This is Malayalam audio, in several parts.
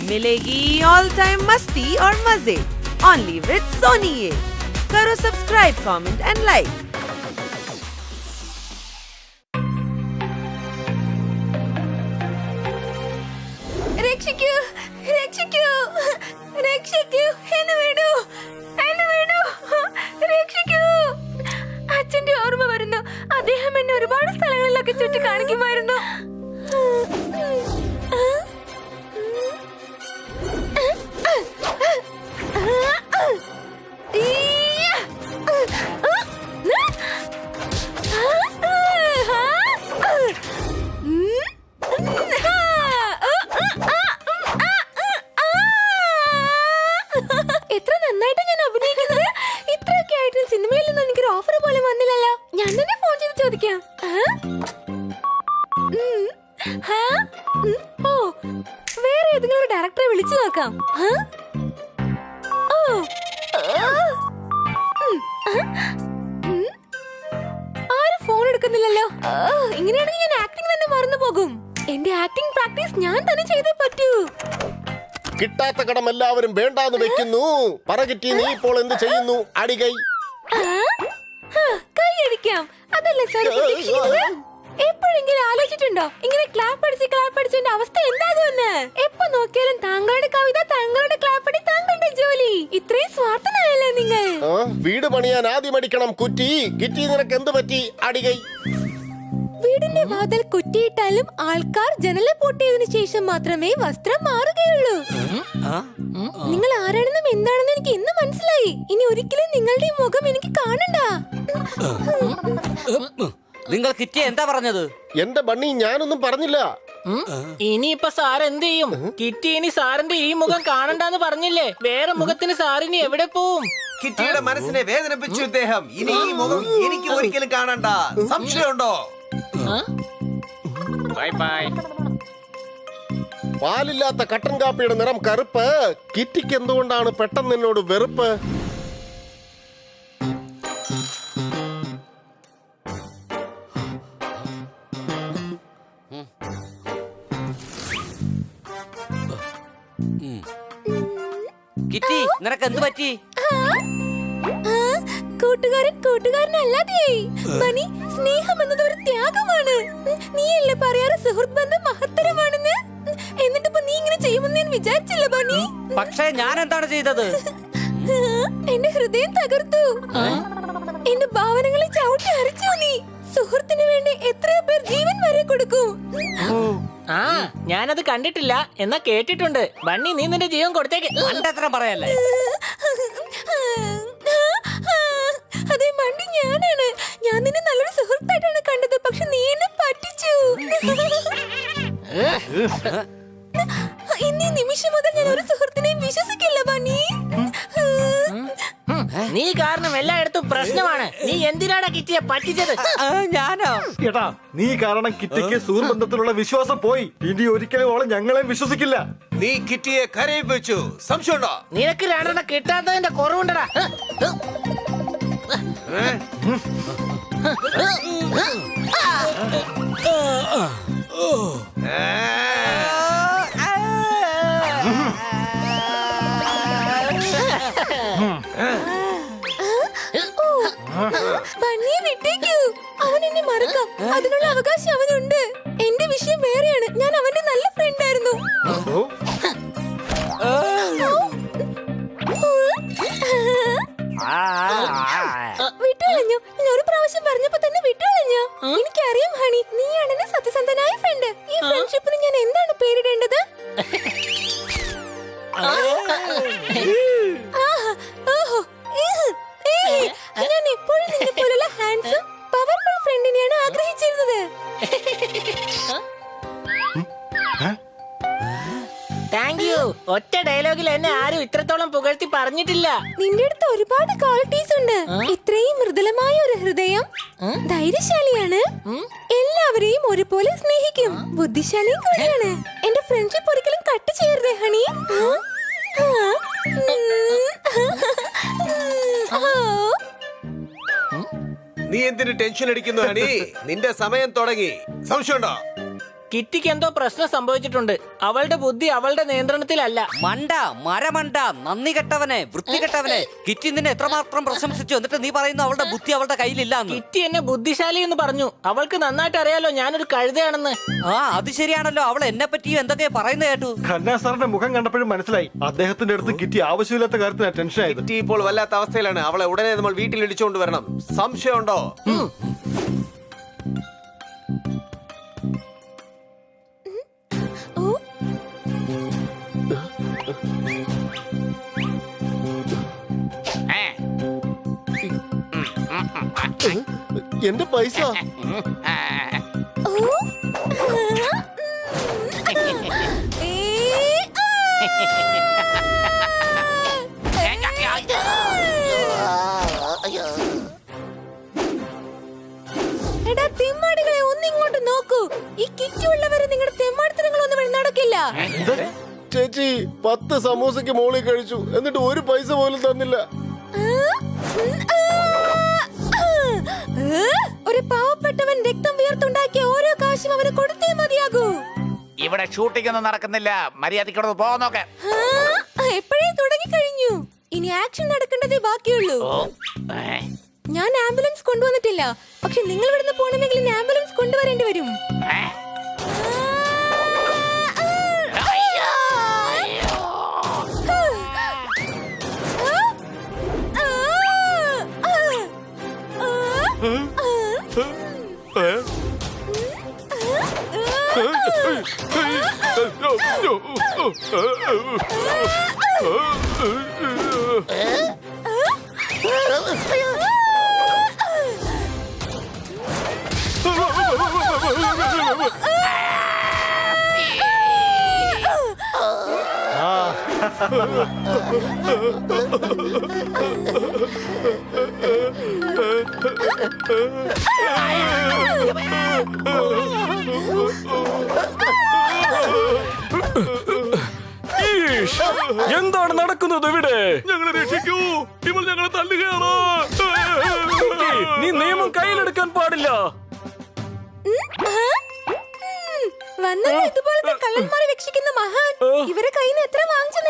मिलेगी ऑल टाइम मस्ती और मजे ओनली विद सोनी ये। करो सब्सक्राइब, कमेंट एंड लाइक। രക്ഷിക്കൂ രക്ഷിക്കൂ രക്ഷിക്കൂ എന്നെ വിടൂ എന്നെ വിടൂ രക്ഷിക്കൂ. അച്ഛന്റെ ഓർമ്മ വരുന്നു. അദ്ദേഹം എന്നെ ഒരുപാട് സ്ഥലങ്ങളിലൊക്കെ ചുറ്റി കാണിക്കുമായിരുന്നു. എത്ര നന്നായിട്ട് ഞാൻ അഭിനയിക്കുന്നത്. ഇത്രയൊക്കെ ആയിട്ട് സിനിമയിൽ നിന്ന് എനിക്കൊരു ഓഫർ പോലും വന്നില്ലല്ലോ. ഞാൻ തന്നെ ഫോൺ ചെയ്ത് ചോദിക്കാം. ഓ, വേറെ ഏതെങ്കിലും ഒരു ഡയറക്ടറെ വിളിച്ചു നോക്കാം. ആരും ഫോൺ എടുക്കുന്നില്ലല്ലോ. ഇങ്ങനെയാണെങ്കിൽ ഞാൻ ആക്ടിംഗ് തന്നെ മറന്നു പോകും. എന്റെ ആക്ടിംഗ് പ്രാക്ടീസ് ഞാൻ തന്നെ ചെയ്തേ പറ്റൂ. കിട്ടാത്ത കടം എല്ലാവരും വേണ്ടാന്ന് വെക്കുന്നു. പറകിറ്റി നീ ഇപ്പോൾ എന്ത് ചെയ്യുന്നു? അടികൈ കൈ അടിക്കാം. അതല്ലേ സാർ ഉദ്ദേശിക്കുന്നത്? എപ്പോഴെങ്കിലും ആലോചിച്ചിട്ടുണ്ടോ ഇങ്ങനെ ക്ലാപ്പ് അടിച്ചതിന്റെ അവസ്ഥ എന്താകുമെന്ന്? എപ്പോ നോക്കിയാലും താങ്കളുടെ കവിത, താങ്കളുടെ ക്ലാപ്പടി, താങ്കളുടെ ജോലി. ഇത്രയും സ്വാർത്ഥനായല്ലേ നിങ്ങൾ? വീട് പണിയാൻ ആദ്യം അടിക്കണം കുറ്റി. കിറ്റി നിനക്ക് എന്ത് പറ്റി? അടികൈ. വീടിന്റെ വാതിൽ കുറ്റിയിട്ടാലും ആൾക്കാർ ജനല പൂട്ടിയതിനു ശേഷം മാത്രമേ വസ്ത്രം മാറുകയുള്ളൂ. നിങ്ങൾ ആരാണെന്നും എന്താണെന്നും എനിക്ക് ഇന്ന് മനസ്സിലായി. ഇനി ഒരിക്കലും നിങ്ങളുടെ മുഖം എനിക്ക് കാണണ്ട. നിങ്ങൾ കിറ്റി എന്താ പറഞ്ഞത്? എന്റെ ബണ്ണി ഞാനൊന്നും പറഞ്ഞില്ല. ഇനിയിപ്പൊ സാർ എന്ത് ചെയ്യും? കിറ്റി ഇനി സാറിന്റെ ഈ മുഖം കാണണ്ടെന്ന് പറഞ്ഞില്ലേ? വേറെ മുഖത്തിന് സാറിനി എവിടെ പോവും? കിറ്റിയുടെ മനസ്സിനെ വേദനിപ്പിച്ചു ഇദ്ദേഹം. ഇനി ഈ മുഖം എനിക്ക് ഒരിക്കലും കാണണ്ട. സംശയമുണ്ടോ? Bye bye. പാലില്ലാത്ത കട്ടൻ കാപ്പിയുടെ നിറം കറുപ്പ്. കിറ്റിക്ക് എന്തുകൊണ്ടാണ് പെട്ടെന്ന് എന്നോട് വെറുപ്പ്? കിറ്റി നിനക്ക് എന്ത് പറ്റി? കൂട്ടുകാരനല്ലാതെ ബനി, സ്നേഹം എന്നത് ഒരു ത്യാഗമാണ്. നീയല്ലേ പറയാറ് സുഹൃത്ത് ബന്ധം മഹത്തരമാണെന്ന്? എന്നിട്ടിപ്പോ നീ ഇങ്ങനെ ചെയ്യുമെന്ന് ഞാൻ വിചാരിച്ചില്ല ബനി. പക്ഷേ ഞാൻ എന്താണ് ചെയ്തത്? എന്റെ ഹൃദയം തകർത്തു. എന്റെ ഭാവനകളെ ചവിട്ടി അരച്ചു നീ. സുഹൃത്തിന് വേണ്ടി എത്രയോ പേർ ജീവൻ വരെ കൊടുക്കും. ഞാനത് കണ്ടിട്ടില്ല, എന്നാ കേട്ടിട്ടുണ്ട്. ബണ്ണി, നീ നിന്റെ ജീവൻ കൊടുത്തേക്ക്. അത്ര പറയല്ലേ? അതെ ബണ്ണി, ഞാനാണ്. ഞാൻ നിന്നെ നല്ലൊരു സുഹൃത്തായിട്ടാണ് കണ്ടത്. പക്ഷെ നീ എന്നെ പറ്റിച്ചു. ഇന്നീ നിമിഷം മുതൽ ഞാൻ ഒരു സുഹൃത്തിനെയും വിശ്വസിക്കില്ല ബണ്ണി. നീ കാരണം എല്ലായിടത്തും പ്രശ്നമാണ്. നീ എന്തിനാണ് കിറ്റിയെ പറ്റിച്ചത്? ഞാനോ? എടാ, നീ കാരണം കിറ്റിക്ക് സുഹൃബന്ധത്തിലുള്ള വിശ്വാസം പോയി. ഇനി ഒരിക്കലും ഓളെ ഞങ്ങളെ വിശ്വസിക്കില്ല. നീ കിറ്റിയെ കരയിപ്പിച്ചു. സംശയമുണ്ടോ? നിനക്ക് രണ്ടെണ്ണം കിട്ടാത്തതിന്റെ കുറവുണ്ടടാ. ബണ്ണിയെ വിട്ടേക്കൂ. അവൻ എന്നെ മറക്കാം. അതിനുള്ള അവകാശം അവനുണ്ട്. എന്റെ വിഷയം വേറെയാണ്. ഞാൻ അവന്റെ നല്ല ഫ്രണ്ട് ആയിരുന്നു. വിട്ടുകളഞ്ഞു. ഞാൻ ഒരു പ്രാവശ്യം പറഞ്ഞപ്പോ തന്നെ വിട്ടുകളഞ്ഞു. എനിക്കറിയാം ഹണി, നീയാണ് എന്റെ സത്യസന്ധനായ ഫ്രണ്ട്. ഈ ഫ്രണ്ട്ഷിപ്പിന് ഞാൻ എന്താണ് പേരിടേണ്ടത്? ഞാൻ എപ്പോഴും നിന്നെ പോലുള്ള ഹാൻഡ്സം പവർഫുൾ ഫ്രണ്ടിനെയാണ് ആഗ്രഹിച്ചിരുന്നത്. Thank you. ഒറ്റ ഡയലോഗിൽ എന്നെ ആരും ഇത്രത്തോളം പുകഴ്ത്തി പറഞ്ഞിട്ടില്ല. നിന്റെ അടുത്ത് ഒരുപാട് ക്വാളിറ്റീസ് ഉണ്ട്. ഇത്രയും മൃദുലമായ ഒരു ഹൃദയം, ധൈര്യശാലിയാണ്, എല്ലാവരെയും ഒരുപോലെ സ്നേഹിക്കും, ബുദ്ധിശാലിയും കൂടിയാണ്. എന്റെ ഫ്രണ്ട്ഷിപ്പ് ഒരിക്കലും കട്ട് ചെയ്യരുതേ ഹണി. നീ എന്തിനു ടെൻഷൻ അടിക്കുന്നു ഹണി? നിന്റെ സമയം തുടങ്ങി. സംശയമുണ്ടോ? കിറ്റിക്ക് എന്തോ പ്രശ്നം സംഭവിച്ചിട്ടുണ്ട്. അവളുടെ ബുദ്ധി അവളുടെ നിയന്ത്രണത്തിലല്ല. മണ്ട, മരമണ്ട, നന്ദി കെട്ടവനെ, വൃത്തികെട്ടവനെ. കിറ്റി നിന്നെ എത്രമാത്രം പ്രശംസിച്ചു, എന്നിട്ട് നീ പറയുന്നു അവളുടെ ബുദ്ധി അവളുടെ കയ്യിലില്ലാന്ന്. കിറ്റി എന്നെ ബുദ്ധിശാലി എന്ന് പറഞ്ഞു. അവൾക്ക് നന്നായിട്ട് അറിയാലോ ഞാനൊരു കഴുതയാണെന്ന്. ആ, അത് ശരിയാണല്ലോ. അവൾ എന്നെ പറ്റിയും എന്തൊക്കെയാ പറയുന്നത് കേട്ടു. ഖന്ന സാറിന്റെ മുഖം കണ്ടപ്പോഴും മനസ്സിലായി അദ്ദേഹത്തിന്റെ അടുത്ത് കിറ്റി ആവശ്യമില്ലാത്ത കാര്യത്തിന് ടെൻഷൻ ആയത്. കിറ്റി ഇപ്പോൾ വല്ലാത്ത അവസ്ഥയിലാണ്. അവളെ ഉടനെ നമ്മൾ വീട്ടിൽ ഇടിച്ചുകൊണ്ട് വരണം. സംശയമുണ്ടോ? എന്റെ പൈസ എടാ തെമ്മാടികളെ, ഒന്നിങ്ങോട്ട് നോക്കൂ. ഈ കിറ്റുള്ളവരെ നിങ്ങളുടെ തെമ്മാടിത്തരങ്ങളൊന്നും ഇവിടെ നടക്കില്ല. ചേച്ചി 10 സമൂസയ്ക്ക് മോളിൽ കഴിച്ചു, എന്നിട്ട് ഒരു പൈസ പോലും തന്നില്ല. ഒരു പാവപ്പെട്ടവൻ രക്തം വീർത്തുണ്ടാക്കിയ ഓരോ കാശും അവന് കൊടുത്തേ മതിയാകൂ. ഇവിടെ ഷൂട്ടിംഗ് ഒന്നും നടക്കുന്നില്ല, മര്യാദയ്ക്കൊന്ന് പോകാൻ നോക്ക്. എപ്പോഴേ തുടങ്ങി കഴിഞ്ഞു. ഇനി ആക്ഷൻ നടക്കേണ്ടതേ ബാക്കിയുള്ളൂ. ഞാൻ ആംബുലൻസ് കൊണ്ടുവന്നിട്ടില്ല, പക്ഷെ നിങ്ങൾ ഇവിടുന്ന് പോകണമെങ്കിൽ ആംബുലൻസ് കൊണ്ടുവരേണ്ടി വരും. എന്താണ് നടക്കുന്നത് ഇവിടെ? ഞങ്ങളെ രക്ഷിക്കൂ, ഇവൾ ഞങ്ങളെ തല്ലുകയാണ്. നീ നിയമം കയ്യിലെടുക്കാൻ പാടില്ല. വന്നല്ലോ ഇതുപോലത്തെ കള്ളന്മാരെ രക്ഷിക്കുന്ന മഹാൻ. ഇവരെ കയ്യിൽ നിന്ന് എത്ര വാങ്ങിച്ചത്?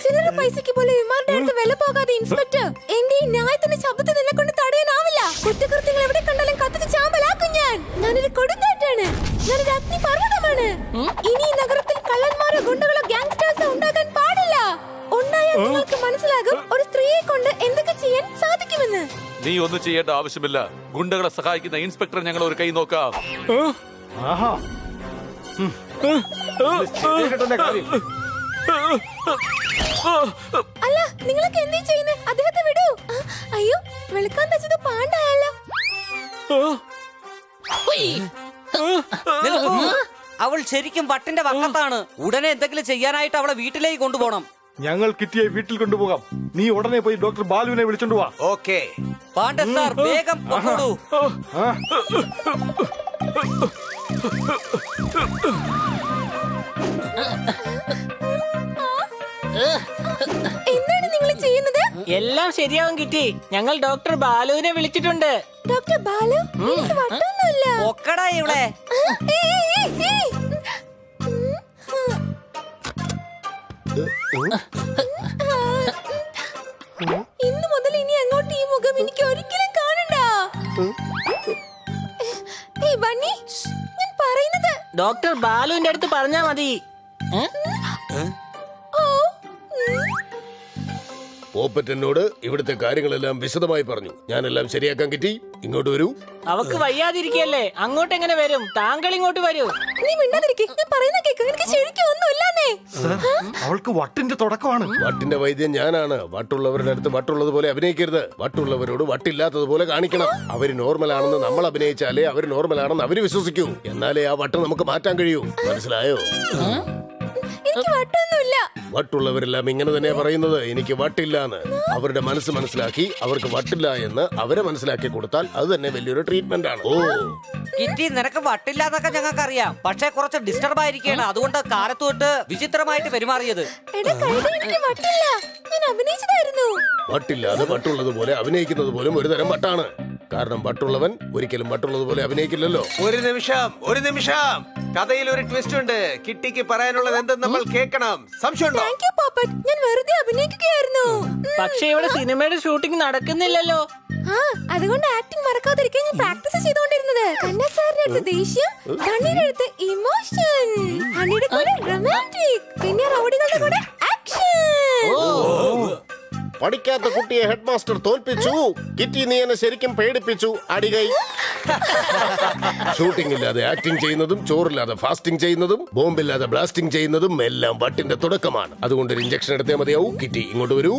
ചിലരുടെ പൈസക്ക് പോലെ ഇവന്മാരുടെ അടുത്ത് വില പോകാതെ ഇൻസ്പെക്ടർ, എന്റെ ഈ ന്യായത്തിന്റെ ശബ്ദത്തെ നിന്നെ കൊണ്ട് തടയാനാവില്ല. കുറ്റകൃത്യങ്ങൾ എവിടെ കണ്ടാലും കത്തിച്ച് ചാമ്പലാക്കും ഞാൻ. ഞാനൊരു കൊടുങ്കാറ്റാണ്, ഞാനൊരു അഗ്നിപർവ്വതമാണ്. ഇനി ഈ നഗരത്തിൽ കള്ളന്മാരോ ഗുണ്ടകളോ ഗാങ്സ്റ്റേഴ്സോ ഉണ്ടാകാൻ പാടില്ല. ഉണ്ടായാൽ നിങ്ങൾക്ക് മനസ്സിലാകും ഒരു സ്ത്രീയെ കൊണ്ട് എന്തൊക്കെ ചെയ്യാൻ സാധിക്കുമെന്ന്. നീ ഒന്നും ചെയ്യേണ്ട ആവശ്യമില്ല. ഗുണ്ടകളെ സഹായിക്കുന്ന ഇൻസ്പെക്ടർ ഞങ്ങൾ ഒരു കൈ നോക്കാം. അല്ല, നിങ്ങളൊക്കെ എന്തേ ചെയ്യുന്നേ? അദ്ദേഹത്തെ വിടൂ. അയ്യോ, വെളുക്കാൻ തച്ചത് പാണ്ടായല്ലോ. അവൾ ശരിക്കും വട്ടിന്റെ വക്കത്താണ്. ഉടനെ എന്തെങ്കിലും ചെയ്യാനായിട്ട് അവളെ വീട്ടിലേക്ക് കൊണ്ടുപോകണം. ഞങ്ങൾ കിറ്റിയെ വീട്ടിൽ കൊണ്ടുപോകാം. നീ ഉടനെ പോയി ഡോക്ടർ ബാലുവിനെ വിളിച്ചോണ്ട് വാ. ഓക്കേ. പാണ്ഡെ സാർ, വേഗം പൊക്കോളൂ. എന്താണ് നിങ്ങൾ ചെയ്യുന്നത്? എല്ലാം ശരിയാവും കിറ്റി. ഞങ്ങൾ ഡോക്ടർ ബാലുവിനെ വിളിച്ചിട്ടുണ്ട്. ഡോക്ടർ ബാലു, എനിക്ക് വട്ടൊന്നുമില്ല. ഒക്കടാ ഇവിടെ. ഇന്നു മുതൽ ഇനി അങ്ങോട്ട് ഈ മുഖം എനിക്ക് ഒരിക്കലും കാണണ്ട. ബണ്ണി, ഞാൻ പറയുന്നത് ഡോക്ടർ ബാലുവിന്റെ അടുത്ത് പറഞ്ഞാ മതി. പോപ്പറ്റ് എന്നോട് ഇവിടുത്തെ കാര്യങ്ങളെല്ലാം വിശദമായി പറഞ്ഞു. ഞാനെല്ലാം ശരിയാക്കാൻ കിറ്റി. ഇങ്ങോട്ട് വരൂ. അവക്ക് വയ്യാതിരിക്കല്ലേ, അങ്ങോട്ട് എങ്ങനെ വരും? താങ്കൾ ഇങ്ങോട്ട് വരൂ. നീ മിണ്ടാതിരിക്കെ, ഞാൻ പറയുന്ന കേക്ക്. എനിക്ക് ശരിക്കും ഒന്നുമില്ലാന്നേ. അവൾക്ക് വട്ടിന്റെ തുടക്കമാണ്. വട്ടിന്റെ വൈദ്യൻ ഞാനാണ്. വട്ടുള്ളവരുടെ അടുത്ത് വട്ടുള്ളതുപോലെ അഭിനയിക്കരുത്. വട്ടുള്ളവരോട് വട്ടില്ലാത്തതുപോലെ കാണിക്കണം. അവര് നോർമൽ ആണെന്ന് നമ്മൾ അഭിനയിച്ചാലേ അവര് നോർമൽ ആണെന്ന് അവര് വിശ്വസിക്കൂ. എന്നാലേ ആ വട്ട് നമുക്ക് മാറ്റാൻ കഴിയൂ. മനസ്സിലായോ? എനിക്ക് വട്ടൊന്നുമില്ല. വട്ടുള്ളവരെല്ലാം ഇങ്ങനെ തന്നെയാ പറയുന്നത്, എനിക്ക് വട്ടില്ലാന്ന്. അവരുടെ മനസ്സ് മനസ്സിലാക്കി അവർക്ക് വട്ടില്ല എന്ന് അവരെ മനസ്സിലാക്കി കൊടുത്താൽ അത് തന്നെ വലിയൊരു ട്രീറ്റ്മെന്റ് ആണ്. ഓ കിറ്റി, നിനക്ക് വട്ടില്ലാന്നൊക്കെ ഞങ്ങൾക്ക് അറിയാം. പക്ഷെ കുറച്ച് ഡിസ്റ്റർബ് ആയിരിക്കുകയാണ്. അതുകൊണ്ട് കാലത്ത് തൊട്ട് വിചിത്രമായിട്ട് പെരുമാറിയത്. എടാ കഴുത, എനിക്ക് വട്ടില്ല. ഞാൻ അഭിനയിച്ചതായിരുന്നു. വട്ടില്ലാതെ വട്ടുള്ളതുപോലെ അഭിനയിക്കുന്നത് പോലും ഒരു തരം വട്ടാണ്. കാരണം വട്ടുള്ളവൻ ഒരിക്കലും വട്ടുള്ളതുപോലെ അഭിനയിക്കില്ലല്ലോ. ഒരു നിമിഷം കഥയിൽ ഒരു ട്വിസ്റ്റ് ഉണ്ട്. കിട്ടിക്ക് പറയാനുള്ളത് എന്തെന്ന് നമ്മൾ കേൾക്കണം. സംശയമുണ്ടോ? Thank you poppet. ഞാൻ വെറുതെ അഭിനയിക്കുകയായിരുന്നു. പക്ഷെ ഇവിടെ സിനിമയുടെ ഷൂട്ടിംഗ് നടക്കുന്നില്ലല്ലോ. ആ, അതുകൊണ്ട് ആക്ടിംഗ് മറക്കാതിരിക്കാൻ ഞാൻ പ്രാക്ടീസ് ചെയ്തുകൊണ്ടിരുന്നത്. കന്ന സാറിന്റെ അടുത്ത് ദേഷ്യം, കണ്ണിയുടെ അടുത്ത് ഇമോഷൻ, ഹണിയുടെ കൂടെ റൊമാൻറ്റിക്, പിന്നെ റൗഡികളുടെ കൂടെ ആക്ഷൻ. പഠിക്കാത്ത കുട്ടിയെ ഹെഡ് മാസ്റ്റർ തോൽപ്പിച്ചു. കിറ്റി നീ എന്നെ ശരിക്കും പേടിപ്പിച്ചു. അടികൈ. ഷൂട്ടിംഗ് ഇല്ലാതെ ആക്ടിംഗ് ചെയ്യുന്നതും, ചോറില്ലാതെ ഫാസ്റ്റിംഗ് ചെയ്യുന്നതും, ബോംബില്ലാതെ ബ്ലാസ്റ്റിംഗ് ചെയ്യുന്നതും എല്ലാം വട്ടിന്റെ തുടക്കമാണ്. അതുകൊണ്ട് ഒരു ഇഞ്ചക്ഷൻ എടുത്തേ മതിയാവൂ. കിറ്റി ഇങ്ങോട്ട് വരൂ.